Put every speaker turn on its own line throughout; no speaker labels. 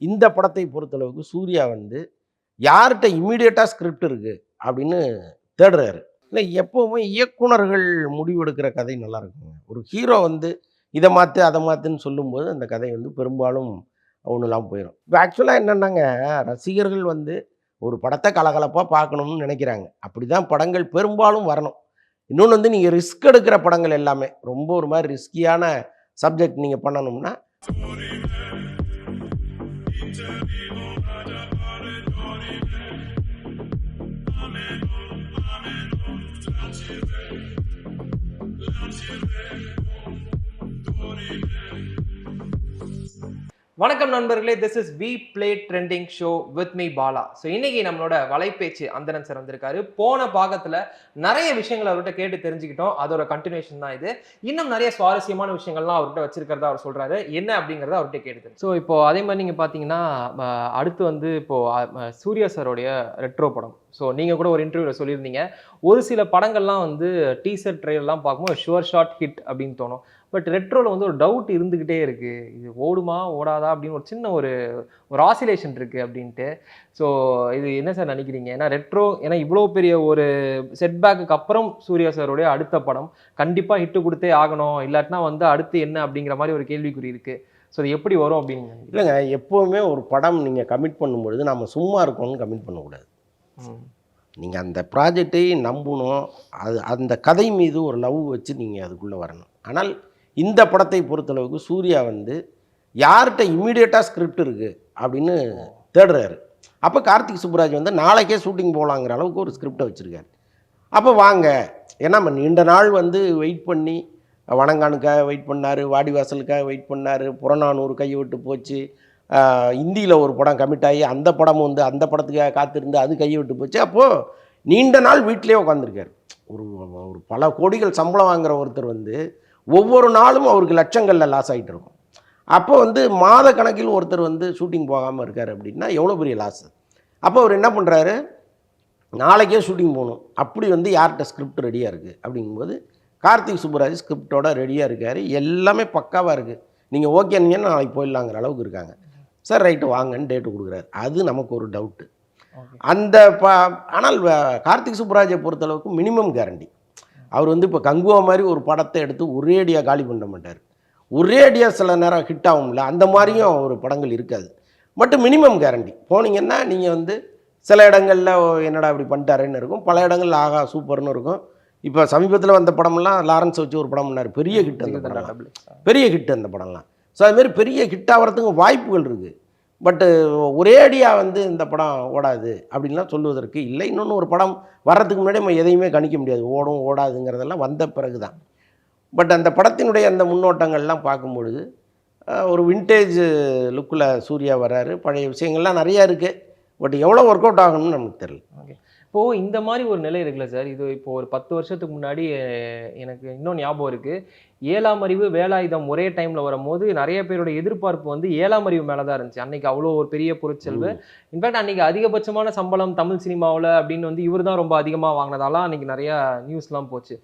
இந்த படத்தை பொறுத்தளவுக்கு சூர்யா வந்து யார்கிட்ட இம்மீடியட்டா ஸ்கிரிப்ட் இருக்கு அப்படின்னு தேடுறாரு. இல்ல எப்பவுமே இயக்குனர்கள் முடிவெடுக்கிற கதை நல்லா இருக்குங்க. ஒரு ஹீரோ வந்து இத மாத்து, அத மாத்துன்னு சொல்லும்போது அந்த கதை வந்து பெரும்பாலும் ஒண்ணும் இல்லாம போயிரும். இப்ப ஆக்சுவலா என்னன்னாங்க, ரசிகர்கள் வந்து ஒரு படத்த கலகலப்பா பார்க்கணும்னு நெனைக்கிறாங்க. அப்படிதான் படங்கள் பெரும்பாலும் வரணும். இன்னொன்னு வந்து நீங்க ரிஸ்க் எடுக்கிற படங்கள் எல்லாமே, ரொம்ப ஒரு மாரி ரிஸ்கியான சப்ஜெக்ட் நீங்க பண்ணணும்னா
வணக்கம் நண்பர்களே, this is we play trending show with me Bala. So இன்னைக்கு நம்மளோட வலைப்பேச்சு அந்தரன் சார் வந்திருக்காரு. போன பாகத்துல நிறைய விஷயங்களை அவர்கிட்ட கேட்டு தெரிஞ்சுக்கிட்டோம். அதோட கண்டினியூஷன் தான் இது. இன்னும் நிறைய சுவாரஸ்யமான விஷயங்கள்லாம் அவர்கிட்ட வச்சிருக்கிறதா அவர் சொல்றாரு. என்ன அப்படிங்கிறத அவர்கிட்ட கேட்டு. ஸோ இப்போ அதே மாதிரி நீங்க பாத்தீங்கன்னா அடுத்து வந்து இப்போ சூர்யா சாரோடைய ரெட்ரோ படம். ஸோ நீங்கள் கூட ஒரு இன்டர்வியூவில் சொல்லியிருந்தீங்க, ஒரு சில படங்கள்லாம் வந்து டீசர் ட்ரெயிலர்லாம் பார்க்கும்போது ஷுவர் ஷாட் ஹிட் அப்படின்னு தோணும். பட் ரெட்ரோவில் வந்து ஒரு டவுட் இருந்துக்கிட்டே இருக்குது, இது ஓடுமா ஓடாதா அப்படின்னு ஒரு சின்ன ஒரு ஆசிலேஷன் இருக்குது அப்படின்ட்டு. ஸோ இது என்ன சார் நினைக்கிறீங்க? ஏன்னா ரெட்ரோ, ஏன்னா இவ்வளோ பெரிய ஒரு செட்பேக்கு அப்புறம் சூர்யா சாரோடைய அடுத்த படம் கண்டிப்பாக ஹிட்டு கொடுத்தே ஆகணும், இல்லாட்டினா வந்து அடுத்து என்ன அப்படிங்கிற மாதிரி ஒரு கேள்விக்குறி இருக்குது. ஸோ அது எப்படி வரும் அப்படின்னு?
இல்லைங்க, எப்போவுமே ஒரு படம் நீங்கள் கமிட் பண்ணும்பொழுது நம்ம சும்மா இருக்கணும்னு கமிட் பண்ணக்கூடாது. நீங்கள் அந்த ப்ராஜெக்டை நம்பணும். அது அந்த கதை மீது ஒரு லவ் வச்சு நீங்கள் அதுக்குள்ளே வரணும். ஆனால் இந்த படத்தை பொறுத்தளவுக்கு சூர்யா வந்து யார்கிட்ட இம்மீடியட்டாக ஸ்கிரிப்ட் இருக்குது அப்படின்னு தேடுறாரு. அப்போ கார்த்திக் சுப்புராஜ் வந்து நாளைக்கே ஷூட்டிங் போகலாங்கிற அளவுக்கு ஒரு ஸ்கிரிப்டை வச்சுருக்காரு. அப்போ வாங்க, ஏன்னா நம்ம நீண்ட நாள் வந்து வெயிட் பண்ணி வணங்கானுக்காக வெயிட் பண்ணார், வாடிவாசலுக்காக வெயிட் பண்ணார், புறநானூறு கையை விட்டு போச்சு, இந்தியில் ஒரு படம் கமிட் ஆகி அந்த படம் வந்து அந்த படத்துக்காக காத்திருந்து அது கையை விட்டு போச்சு. அப்போது நீண்ட நாள் வீட்டிலே உட்காந்துருக்கார். ஒரு ஒரு பல கோடிகள் சம்பளம் வாங்குகிற ஒருத்தர் வந்து ஒவ்வொரு நாளும் அவருக்கு லட்சங்களில் லாஸ் ஆகிட்டு இருக்கும். அப்போ வந்து மாத கணக்கில் ஒருத்தர் வந்து ஷூட்டிங் போகாமல் இருக்கார் அப்படின்னா எவ்வளோ பெரிய லாஸு. அப்போ அவர் என்ன பண்ணுறாரு, நாளைக்கே ஷூட்டிங் போகணும். அப்படி வந்து யார்கிட்ட ஸ்கிரிப்ட் ரெடியாக இருக்குது அப்படிங்கும்போது கார்த்திக் சுப்புராஜ் ஸ்கிரிப்டோட ரெடியாக இருக்கார். எல்லாமே பக்காவாக இருக்குது. நீங்கள் ஓகேன்னு நாளைக்கு போயிடலாங்கிற அளவுக்கு இருக்காங்க. சார் ரைட்டு வாங்கன்னு டேட்டு கொடுக்குறாரு. அது நமக்கு ஒரு டவுட்டு. அந்த ஆனால் கார்த்திக் சுப்புராஜை பொறுத்தளவுக்கு மினிமம் கேரண்டி. அவர் வந்து இப்போ கங்குவா மாதிரி ஒரு படத்தை எடுத்து ஒரேடியாக காலி பண்ண மாட்டார். ஒரேடியாக சில நேரம் ஹிட் ஆகும்ல, அந்த மாதிரியும் ஒரு படங்கள் இருக்காது. பட் மினிமம் கேரண்டி போனீங்கன்னா நீங்கள் வந்து சில இடங்களில் என்னடா இப்படி பண்ணிட்டாருன்னு இருக்கும், பல இடங்களில் ஆகா சூப்பர்னு இருக்கும். இப்போ சமீபத்தில் வந்த படம்லாம் லாரன்ஸ் வச்சு ஒரு படம் பண்ணார், பெரிய ஹிட். அந்த படம் பெரிய ஹிட் அந்த படம்லாம். ஸோ அதுமாரி பெரிய ஹிட் ஆகிறதுக்கு வாய்ப்புகள் இருக்குது. பட்டு ஒரேடியாக வந்து இந்த படம் ஓடாது அப்படின்லாம் சொல்லுவதற்கு இல்லை. இன்னொன்று, ஒரு படம் வர்றதுக்கு முன்னாடி நம்ம எதையுமே கணிக்க முடியாது, ஓடும் ஓடாதுங்கிறதெல்லாம் வந்த பிறகு தான். பட் அந்த படத்தினுடைய அந்த முன்னோட்டங்கள்லாம் பார்க்கும்பொழுது ஒரு வின்டேஜ் லுக்கில் சூர்யா வர்றாரு. பழைய விஷயங்கள்லாம் நிறையா இருக்குது. பட் எவ்வளோ ஒர்க் அவுட் ஆகணும்னு நமக்கு தெரியல.
ஓகே, இப்போது இந்த மாதிரி ஒரு நிலை இருக்குல்ல சார், இது இப்போ ஒரு 10 வருஷத்துக்கு முன்னாடி எனக்கு இன்னும் ஞாபகம் இருக்குது, 7ஆம் அறிவு வேலாயுதம் ஒரே டைமில் வரும்போது நிறைய பேரோட எதிர்பார்ப்பு வந்து 7ஆம் அறிவு மேலே தான் இருந்துச்சு. அன்றைக்கி அவ்வளோ ஒரு பெரிய பொருட்செல்வு. இன்ஃபேக்ட் அன்றைக்கி அதிகபட்சமான சம்பளம் தமிழ் சினிமாவில் அப்படின்னு வந்து இவர் தான் ரொம்ப அதிகமாக வாங்கினதாலாம் அன்றைக்கி நிறையா நியூஸ்லாம் போச்சு.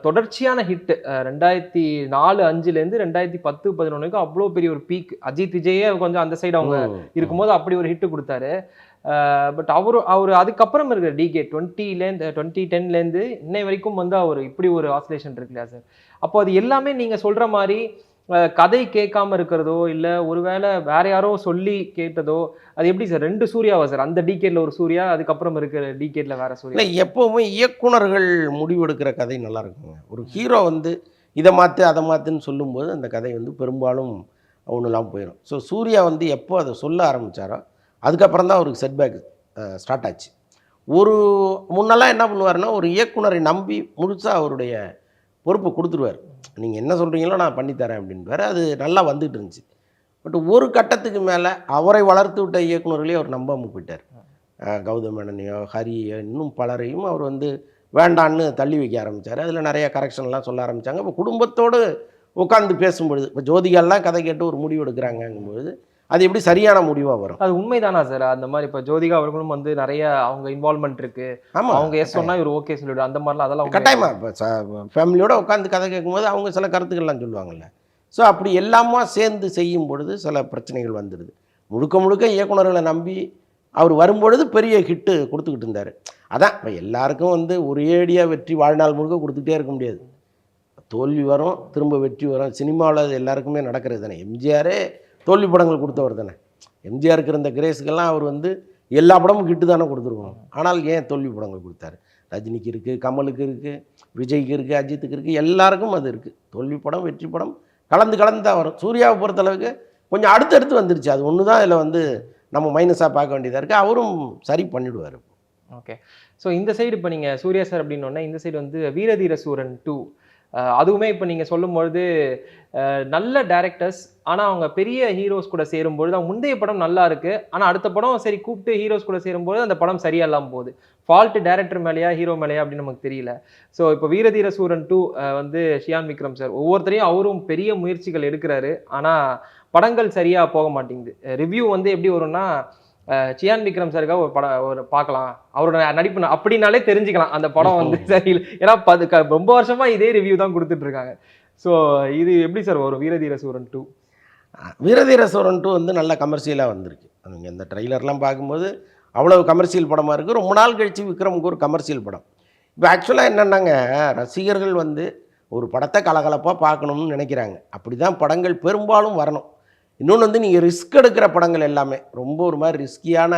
தொடர்ச்சியான ஹிட்டு 2004-05லேருந்து 2010-11 அவ்வளோ பெரிய ஒரு பீக். அஜித் விஜயே கொஞ்சம் அந்த சைடு அவங்க இருக்கும்போது அப்படி ஒரு ஹிட்டு கொடுத்தாரு. பட் அவர் அதுக்கப்புறம் இருக்கிற டிகேட் 2010லேருந்து இன்னை வரைக்கும் வந்து அவர் இப்படி ஒரு ஆசிலேஷன் இருக்கு இல்லையா சார்? அப்போ அது எல்லாமே நீங்கள் சொல்கிற மாதிரி கதை கேட்காம இருக்கிறதோ, இல்லை ஒருவேளை வேற யாரோ சொல்லி கேட்டதோ, அது எப்படி சார்? 2 சூர்யாவா சார்? அந்த டிகேட்ல ஒரு சூர்யா, அதுக்கப்புறம் இருக்கிற டிகேட்ல வேற சூர்யா?
இல்லை, எப்போவுமே இயக்குனர்கள் முடிவெடுக்கிற கதை நல்லா இருக்குங்க. ஒரு ஹீரோ வந்து இதை மாற்று அதை மாற்றுன்னு சொல்லும்போது அந்த கதை வந்து பெரும்பாலும் ஒன்றும் இல்லாமல் போயிடும். ஸோ சூர்யா வந்து எப்போ அதை சொல்ல ஆரம்பித்தாரோ அதுக்கப்புறம் தான் அவருக்கு செட்பேக் ஸ்டார்ட் ஆச்சு. ஒரு முன்னெல்லாம் என்ன பண்ணுவாருன்னா, ஒரு இயக்குனரை நம்பி முழுசாக அவருடைய பொறுப்பை கொடுத்துருவார். நீங்கள் என்ன சொல்கிறீங்களோ நான் பண்ணித்தரேன் அப்படின்வார். அது நல்லா வந்துட்டு இருந்துச்சு. பட் ஒரு கட்டத்துக்கு மேலே அவரை வளர்த்து விட்ட இயக்குனர்களையும் அவர் நம்பாமல் போயிட்டார். கௌதம் மேனனையோ ஹரியோ இன்னும் பலரையும் அவர் வந்து வேண்டான்னு தள்ளி வைக்க ஆரம்பித்தார். அதில் நிறைய கரெக்ஷன்லாம் சொல்ல ஆரம்பித்தாங்க. இப்போ குடும்பத்தோடு உட்காந்து பேசும்பொழுது, இப்போ ஜோதிகாலாம் கதை கேட்டு ஒரு முடிவு எடுக்கிறாங்கங்கும்பொழுது அது எப்படி சரியான முடிவாக வரும்?
அது உண்மைதானா சார்? அந்த மாதிரி இப்போ ஜோதிகா அவர்களும் வந்து நிறைய அவங்க இன்வால்மெண்ட் இருக்கு. ஆமாம், அவங்க எஸ் சொன்னா இவர் ஓகே சொல்லிவிடும், அந்த மாதிரிலாம் அதெல்லாம்
கட்டாயமாக இப்போ ஃபேமிலியோட உட்காந்து கதை கேட்கும்போது அவங்க சில கருத்துக்கள்லாம் சொல்லுவாங்கள்ல. ஸோ அப்படி எல்லாமா சேர்ந்து செய்யும் பொழுது சில பிரச்சனைகள் வந்துடுது. முழுக்க முழுக்க இயக்குனர்களை நம்பி அவர் வரும்பொழுது பெரிய ஹிட்டு கொடுத்துக்கிட்டு இருந்தார். அதான் இப்போ எல்லாருக்கும் வந்து ஒரேடியாக வெற்றி வாழ்நாள் முழுக்க கொடுத்துக்கிட்டே இருக்க முடியாது. தோல்வி வரும், திரும்ப வெற்றி வரும். சினிமாவில் அது எல்லாருக்குமே நடக்கிறது தானே. எம்ஜிஆரே தோல்வி படங்கள் கொடுத்தவர் தானே. எம்ஜிஆருக்கு இருந்த கிரேஸுக்கெல்லாம் அவர் வந்து எல்லா படமும் ஹிட்டு தானே கொடுத்துருக்கோம். ஆனால் ஏன் தோல்வி படங்கள் கொடுத்தாரு? ரஜினிக்கு இருக்குது, கமலுக்கு இருக்குது, விஜய்க்கு இருக்குது, அஜித்துக்கு இருக்குது, எல்லாருக்கும் அது இருக்குது. தோல்வி படம் வெற்றி படம் கலந்து கலந்து தான் வரும். சூர்யாவை பொறுத்தளவுக்கு கொஞ்சம் அடுத்தடுத்து வந்துருச்சு. அது ஒன்று தான் இதில் வந்து நம்ம மைனஸாக பார்க்க வேண்டியதாக இருக்குது. அவரும் சரி பண்ணிவிடுவார்.
ஓகே. ஸோ இந்த சைடு இப்போ நீங்கள் சூர்யா சார் அப்படின்னோடனே இந்த சைடு வந்து வீரதீர சூரன் 2 அதுவுமே இப்போ நீங்கள் சொல்லும்பொழுது நல்ல டேரக்டர்ஸ், ஆனால் அவங்க பெரிய ஹீரோஸ் கூட சேரும்பொழுது அவங்க முந்தைய படம் நல்லா இருக்குது, ஆனால் அடுத்த படம் சரி கூப்பிட்டு ஹீரோஸ் கூட சேரும்போது அந்த படம் சரியா இல்லாமல் போகுது. ஃபால்ட்டு டேரக்டர் மேலேயா ஹீரோ மேலேயா அப்படின்னு நமக்கு தெரியல. ஸோ இப்போ வீரதீர சூரன் 2 வந்து ஷியான் விக்ரம் சார் ஒவ்வொருத்தரையும் அவரும் பெரிய முயற்சிகள் எடுக்கிறாரு, ஆனால் படங்கள் சரியாக போக மாட்டேங்குது. ரிவ்யூ வந்து எப்படி வரும்னா சியான் விக்ரம் சாருக்காக ஒரு பார்க்கலாம், அவரோட நடிப்பு அப்படின்னாலே தெரிஞ்சுக்கலாம் அந்த படம் வந்து சரியில்லை. ஏன்னா ரொம்ப வருஷமா இதே ரிவ்யூ தான் கொடுத்துட்டு இருக்காங்க. ஸோ இது எப்படி சார் வரும் வீரதீர சூரன் 2?
வீரதீர சூரன் 2 வந்து நல்ல கமர்ஷியலாக வந்திருக்கு. நீங்கள் இந்த ட்ரெய்லர்லாம் பார்க்கும்போது அவ்வளோ கமர்ஷியல் படமாக இருக்குது. ரொம்ப நாள் கழித்து விக்ரமுக்கு ஒரு கமர்ஷியல் படம். இப்போ ஆக்சுவலாக என்னென்னாங்க, ரசிகர்கள் வந்து ஒரு படத்தை கலகலப்பாக பார்க்கணும்னு நினைக்கிறாங்க. அப்படி தான் படங்கள் பெரும்பாலும் வரணும். இன்னொன்று வந்து நீங்கள் ரிஸ்க் எடுக்கிற படங்கள் எல்லாமே ரொம்ப ஒரு மாதிரி ரிஸ்கியான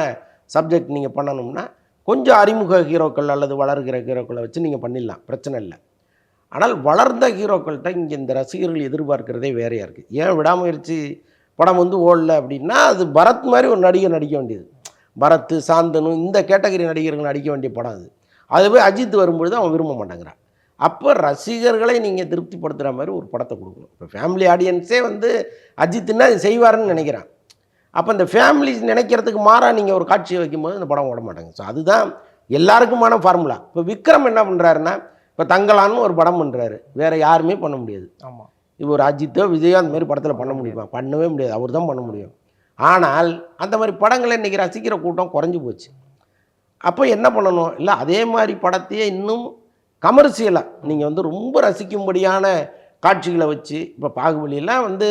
சப்ஜெக்ட் நீங்கள் பண்ணணும்னா கொஞ்சம் அறிமுக ஹீரோக்கள் அல்லது வளர்கிற ஹீரோக்களை வச்சு நீங்கள் பண்ணிடலாம், பிரச்சனை இல்லை. ஆனால் வளர்ந்த ஹீரோக்கள்கிட்ட இங்கே இந்த ரசிகர்கள் எதிர்பார்க்கிறதே வேறையாக இருக்குது. ஏன் விடாமுயற்சி படம் வந்து ஓடல அப்படின்னா, அது பரத் மாதிரி ஒரு நடிகர் நடிக்க வேண்டியது. பரத், சாந்தனு இந்த கேட்டகரி நடிகர்கள் நடிக்க வேண்டிய படம் அது. அதுவே அஜித் வரும்பொழுது அவன் விரும்ப மாட்டேங்கிறான். அப்போ ரசிகர்களை நீங்கள் திருப்திப்படுத்துகிற மாதிரி ஒரு படத்தை கொடுக்கணும். இப்போ ஃபேமிலி ஆடியன்ஸே வந்து அஜித்துன்னா அது செய்வாருன்னு நினைக்கிறான். அப்போ இந்த ஃபேமிலி நினைக்கிறதுக்கு மாறாக நீங்கள் ஒரு காட்சியை வைக்கும்போது அந்த படம் ஓட மாட்டாங்க. ஸோ அதுதான் எல்லாருக்குமான ஃபார்முலா. இப்போ விக்ரம் என்ன பண்ணுறாருன்னா, இப்போ தங்கலான்னு ஒரு படம் பண்ணுறாரு, வேறு யாருமே பண்ண முடியாது.
ஆமாம்,
இப்போ ஒரு அஜித்தோ விஜயோ அந்த மாதிரி படத்தில் பண்ண முடியுமா? பண்ணவே முடியாது, அவர் தான் பண்ண முடியும். ஆனால் அந்த மாதிரி படங்களை இன்றைக்கி ரசிக்கிற கூட்டம் குறைஞ்சி போச்சு. அப்போ என்ன பண்ணணும்? இல்லை அதே மாதிரி படத்தையே இன்னும் கமர்ஷியலாக நீங்கள் வந்து ரொம்ப ரசிக்கும்படியான காட்சிகளை வச்சு, இப்போ பாகுபலியெல்லாம் வந்து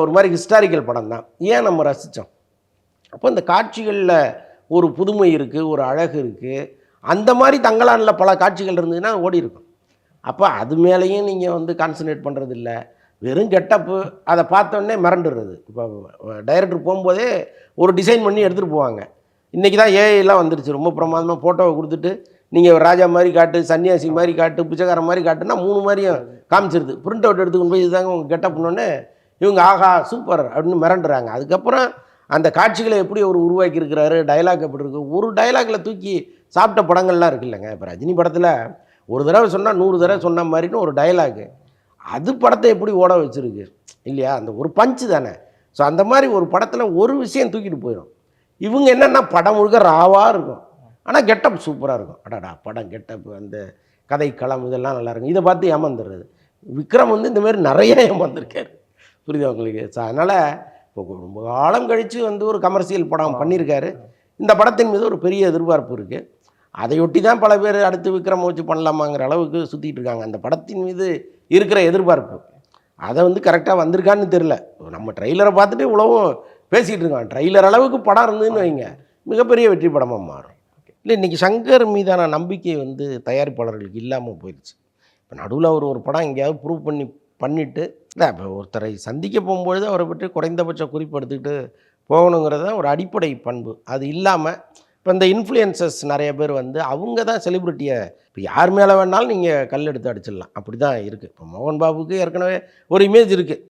ஒரு மாதிரி ஹிஸ்டாரிக்கல் படம் தான், ஏன் நம்ம ரசித்தோம்? அப்போ இந்த காட்சிகளில் ஒரு புதுமை இருக்குது, ஒரு அழகு இருக்குது. அந்த மாதிரி தங்கலானில் பல காட்சிகள் இருந்ததுன்னா ஓடி இருக்கும். அப்போ அது மேலேயும் நீங்கள் வந்து கான்சன்ட்ரேட் பண்ணுறது இல்லை, வெறும் கெட்டப்பு அதை பார்த்தோன்னே மிரண்டுடுறது. இப்போ டைரக்டர் போகும்போதே ஒரு டிசைன் பண்ணி எடுத்துகிட்டு போவாங்க. இன்றைக்கி தான் ஏஐலாம் வந்துடுச்சு, ரொம்ப பிரமாதமாக ஃபோட்டோவை கொடுத்துட்டு நீங்கள் ராஜா மாதிரி காட்டு, சன்னியாசி மாதிரி காட்டு, பிச்சைக்காரன் மாதிரி காட்டுன்னா 3 மாதிரியும் காமிச்சிருது. பிரிண்ட் அவுட் எடுத்துக்கொண்டு போய் இதுதாங்க உங்கள் கெட்டப்னோடனே இவங்க ஆஹா சூப்பர் அப்படின்னு மிரண்டுறாங்க. அதுக்கப்புறம் அந்த காட்சிகளை எப்படி ஒரு உருவாக்கியிருக்கிறாரு, டைலாக் எப்படி இருக்குது, ஒரு டைலாகில் தூக்கி சாப்பிட்ட படங்கள்லாம் இருக்குது இல்லைங்க. இப்போ ரஜினி படத்தில் ஒரு தடவை சொன்னால் 100 தடவை சொன்ன மாதிரின்னு ஒரு டைலாகு, அது படத்தை எப்படி ஓட வச்சுருக்கு இல்லையா? அந்த ஒரு பஞ்சு தானே. ஸோ அந்த மாதிரி ஒரு படத்தில் ஒரு விஷயம் தூக்கிட்டு போயிடும். இவங்க என்னென்னா படம் முழுக்க ராவாக இருக்கும், ஆனால் கெட்டப் சூப்பராக இருக்கும். அடாடா படம் கெட்டப், அந்த கதை களம் இதெல்லாம் நல்லாயிருக்கும். இதை பார்த்து ஏமாந்துடுறது. விக்ரம் வந்து இந்தமாரி நிறைய ஏமாந்துருக்காரு, புரியுதா உங்களுக்கு? ஸோ அதனால் இப்போ ரொம்ப காலம் கழித்து வந்து ஒரு கமர்ஷியல் படம் பண்ணியிருக்காரு. இந்த படத்தின் மீது ஒரு பெரிய எதிர்பார்ப்பு இருக்குது. அதையொட்டி தான் பல பேர் அடுத்து விக்ரம் வச்சு பண்ணலாமாங்கிற அளவுக்கு சுற்றிட்டு இருக்காங்க. அந்த படத்தின் மீது இருக்கிற எதிர்பார்ப்பு அதை வந்து கரெக்டாக வந்திருக்கான்னு தெரில. நம்ம ட்ரெய்லரை பார்த்துட்டு இவ்வளவும் பேசிகிட்டு இருக்காங்க. ட்ரெய்லர் அளவுக்கு படம் இருந்ததுன்னு வைங்க, மிகப்பெரிய வெற்றி படமாக மாறும். இல்லை இன்றைக்கி சங்கர் மீதான நம்பிக்கை வந்து தயாரிப்பாளர்களுக்கு இல்லாமல் போயிடுச்சு. இப்போ நடுவில் அவர் ஒரு படம் எங்கேயாவது ப்ரூவ் பண்ணிவிட்டு இல்லை, இப்போ ஒருத்தரை சந்திக்க போகும்பொழுது அவரை பற்றி குறைந்தபட்ச குறிப்பு எடுத்துக்கிட்டு போகணுங்கிறது தான் ஒரு அடிப்படை பண்பு. அது இல்லாமல் இப்போ இந்த இன்ஃப்ளூயன்சர்ஸ் நிறைய பேர் வந்து அவங்க தான் செலிப்ரிட்டியை இப்போ யார் மேலே வேணாலும் நீங்கள் கல் எடுத்து அடிச்சிடலாம், அப்படி தான் இருக்குது. இப்போ மோகன் பாபுக்கு ஏற்கனவே ஒரு இமேஜ் இருக்குது.